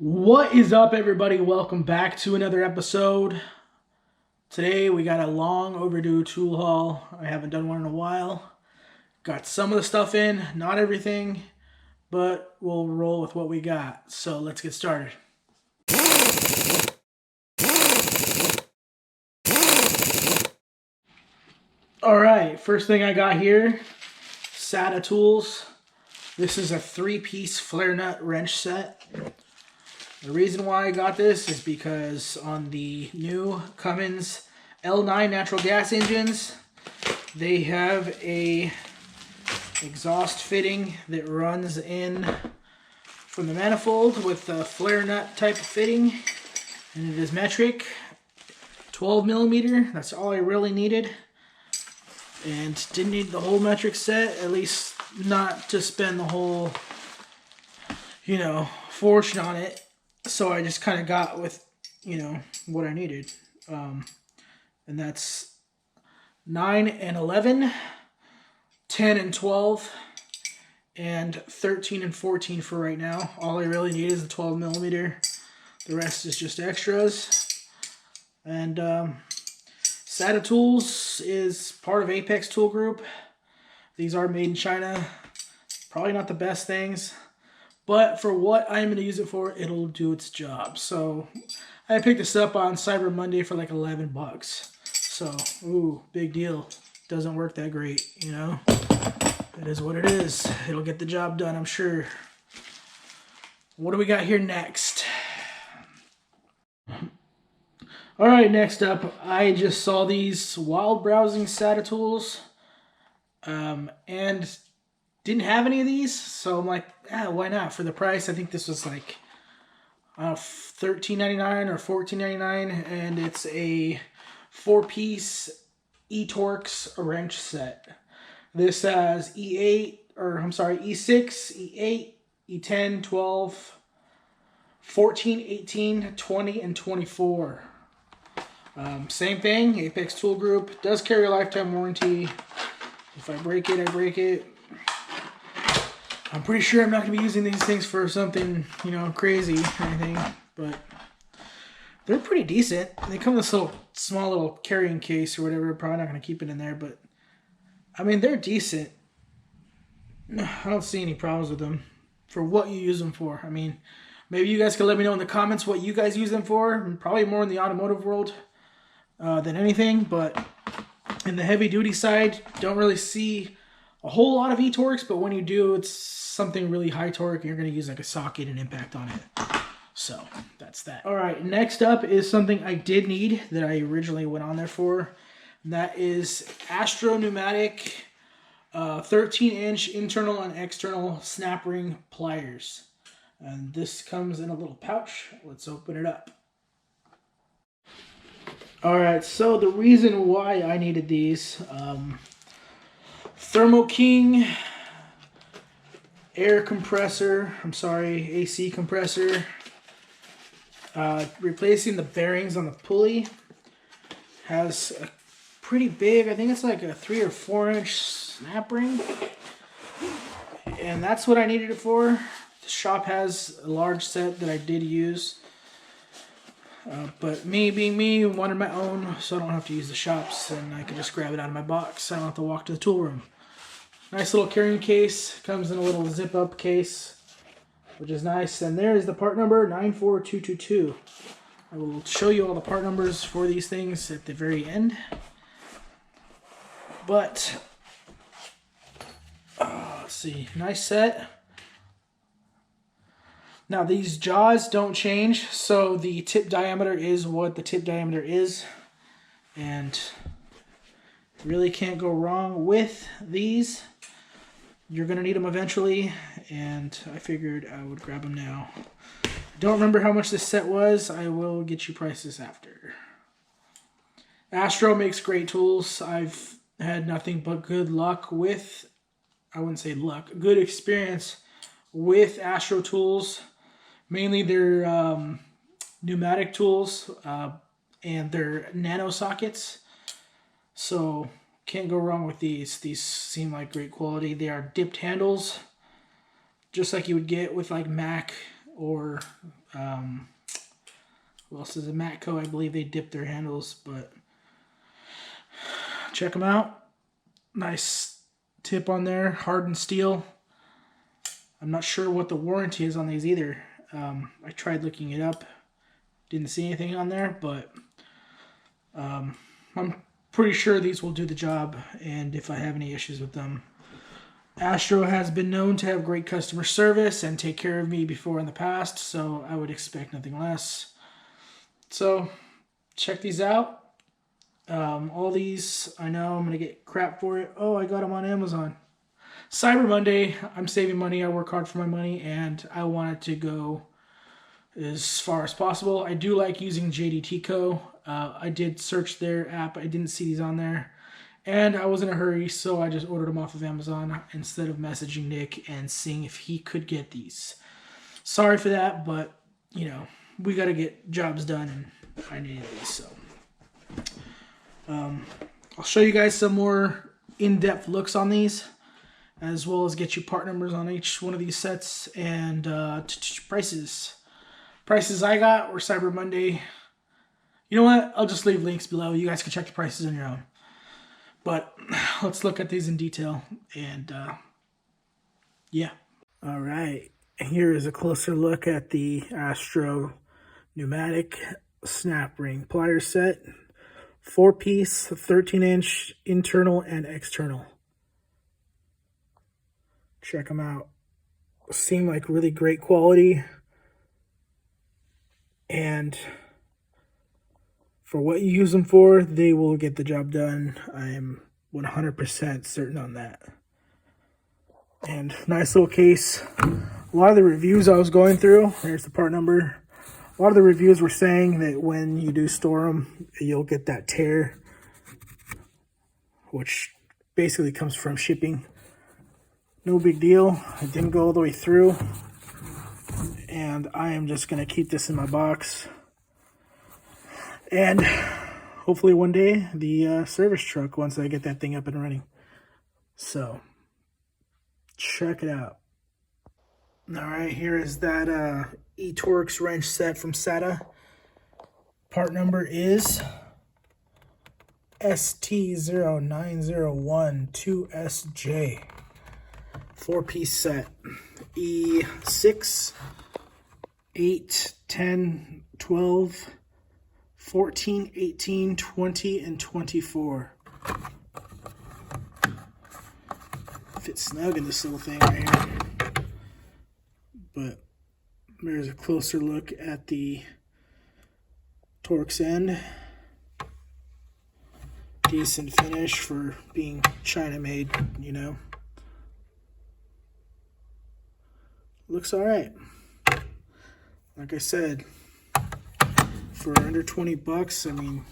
What is up, everybody? Welcome back to another episode. Today we got a long overdue tool haul. I haven't done one in a while. Got some of the stuff in, not everything, but we'll roll with what we got. So let's get started. Alright, first thing I got here, SATA Tools. This is a 3-piece flare nut wrench set. The reason why I got this is because on the new Cummins L9 natural gas engines, they have a exhaust fitting that runs in from the manifold with a flare nut type of fitting, and it is metric, 12 millimeter. That's all I really needed, and didn't need the whole metric set, at least not to spend the whole, fortune on it. So I just kind of got with, what I needed. And that's 9 and 11, 10 and 12, and 13 and 14 for right now. All I really need is the 12 millimeter. The rest is just extras. And SATA Tools is part of Apex Tool Group. These are made in China. Probably not the best things, but for what I'm going to use it for, it'll do its job. So I picked this up on Cyber Monday for like 11 bucks. So, ooh, big deal. Doesn't work that great, It is what it is. It'll get the job done, I'm sure. What do we got here next? Alright, next up, I just saw these while browsing SATA Tools. And didn't have any of these, so I'm like, why not? For the price, I think this was like $13.99 or $14.99, and it's a 4-piece E-Torx wrench set. This has E6, E8, E10, 12, 14, 18, 20, and 24. Same thing, Apex Tool Group. Does carry a lifetime warranty. If I break it, I break it. I'm pretty sure I'm not going to be using these things for something, crazy or anything, but they're pretty decent. They come in this small little carrying case or whatever. Probably not going to keep it in there, but I mean, they're decent. I don't see any problems with them for what you use them for. I mean, maybe you guys can let me know in the comments what you guys use them for. Probably more in the automotive world than anything, but in the heavy duty side, don't really see a whole lot of E-Torx, but when you do, it's something really high torque, and you're going to use like a socket and impact on it. So that's that. All right, next up is something I did need that I originally went on there for. And that is Astro Pneumatic 13-inch internal and external snap ring pliers. And this comes in a little pouch. Let's open it up. All right, so the reason why I needed these, Thermo King AC compressor, replacing the bearings on the pulley. Has a pretty big, I think it's like a 3 or 4 inch snap ring, and that's what I needed it for. The shop has a large set that I did use, but me being me, wanted my own, so I don't have to use the shops, and I can just grab it out of my box. I don't have to walk to the tool room. Nice little carrying case. Comes in a little zip-up case, which is nice. And there is the part number, 94222. I will show you all the part numbers for these things at the very end. But, let's see. Nice set. Now, these jaws don't change, so the tip diameter is what the tip diameter is. And really can't go wrong with these. You're going to need them eventually, and I figured I would grab them now. Don't remember how much this set was. I will get you prices after. Astro makes great tools. I've had nothing but good luck with, I wouldn't say luck, good experience with Astro tools. Mainly their pneumatic tools and their nano sockets. So can't go wrong with these. These seem like great quality. They are dipped handles, just like you would get with like Mac or who else is it? Matco, I believe they dip their handles, but check them out. Nice tip on there, hardened steel. I'm not sure what the warranty is on these either. I tried looking it up, didn't see anything on there, but I'm pretty sure these will do the job, and if I have any issues with them. Astro has been known to have great customer service and take care of me before in the past, so I would expect nothing less. So check these out. All these, I know I'm going to get crap for it. Oh, I got them on Amazon. Cyber Monday, I'm saving money. I work hard for my money, and I want it to go as far as possible. I do like using JDT Co. I did search their app. I didn't see these on there. And I was in a hurry, so I just ordered them off of Amazon instead of messaging Nick and seeing if he could get these. Sorry for that, but, you know, we got to get jobs done, and I needed these, so. I'll show you guys some more in-depth looks on these, as well as get you part numbers on each one of these sets, and prices. Prices I got were Cyber Monday. You know what? I'll just leave links below. You guys can check the prices on your own. But let's look at these in detail, and yeah. All right, here is a closer look at the Astro Pneumatic Snap Ring Plier set. 4-piece, 13-inch internal and external. Check them out. Seem like really great quality. And for what you use them for, they will get the job done. I am 100% certain on that. And nice little case. A lot of the reviews I was going through, there's the part number. A lot of the reviews were saying that when you do store them, you'll get that tear, which basically comes from shipping. No big deal. It didn't go all the way through. And I am just going to keep this in my box. And hopefully one day the service truck once I get that thing up and running. So check it out. All right, here is that E-Torx wrench set from SATA. Part number is ST09012SJ. 4-piece set. E6, 8, 10, 12, 14, 18, 20, and 24. Fits snug in this little thing right here. But there's a closer look at the Torx end. Decent finish for being China made, you know. Looks alright. Like I said, for under 20 bucks, I mean,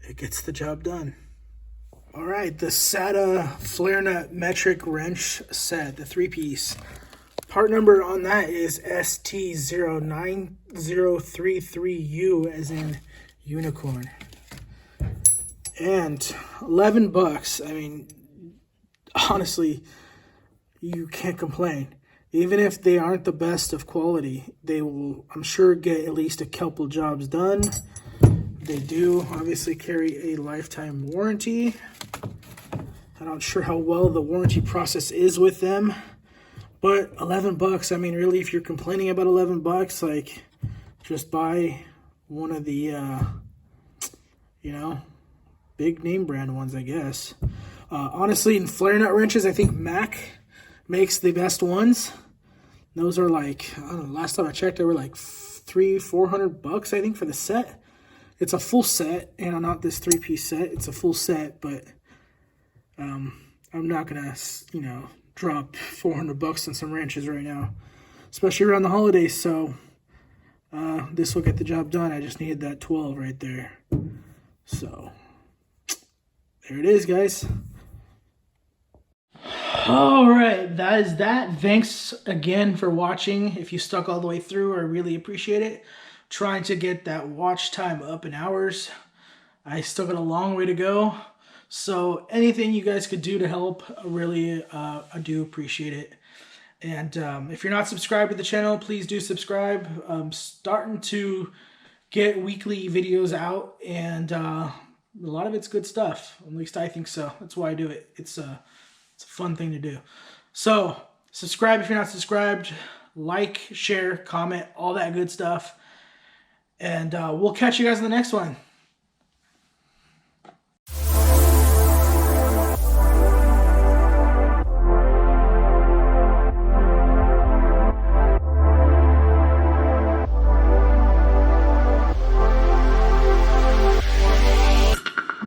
it gets the job done. Alright, the SATA flare nut metric wrench set, the 3-piece. Part number on that is ST09033U, as in unicorn. And 11 bucks. I mean, honestly, you can't complain. Even if they aren't the best of quality, they will, I'm sure, get at least a couple jobs done. They do obviously carry a lifetime warranty. I'm not sure how well the warranty process is with them. But 11 bucks, I mean, really, if you're complaining about 11 bucks, like, just buy one of the, you know, big name brand ones, I guess. Honestly, in flare nut wrenches, I think Mac makes the best ones. Those are like, I don't know, last time I checked, they were like $300-400 bucks, I think, for the set. It's a full set, and not this 3-piece set. It's a full set, but I'm not gonna, you know, drop 400 bucks on some wrenches right now, especially around the holidays. So this will get the job done. I just needed that 12 right there. So there it is, guys. All right, that is that. Thanks again for watching. If you stuck all the way through, I really appreciate it. Trying to get that watch time up in hours. I still got a long way to go. So anything you guys could do to help, really, I do appreciate it. And if you're not subscribed to the channel, please do subscribe. I'm starting to get weekly videos out, and a lot of it's good stuff. At least I think so. That's why I do it. It's a fun thing to do. So subscribe if you're not subscribed. Like, share, comment, all that good stuff. And we'll catch you guys in the next one.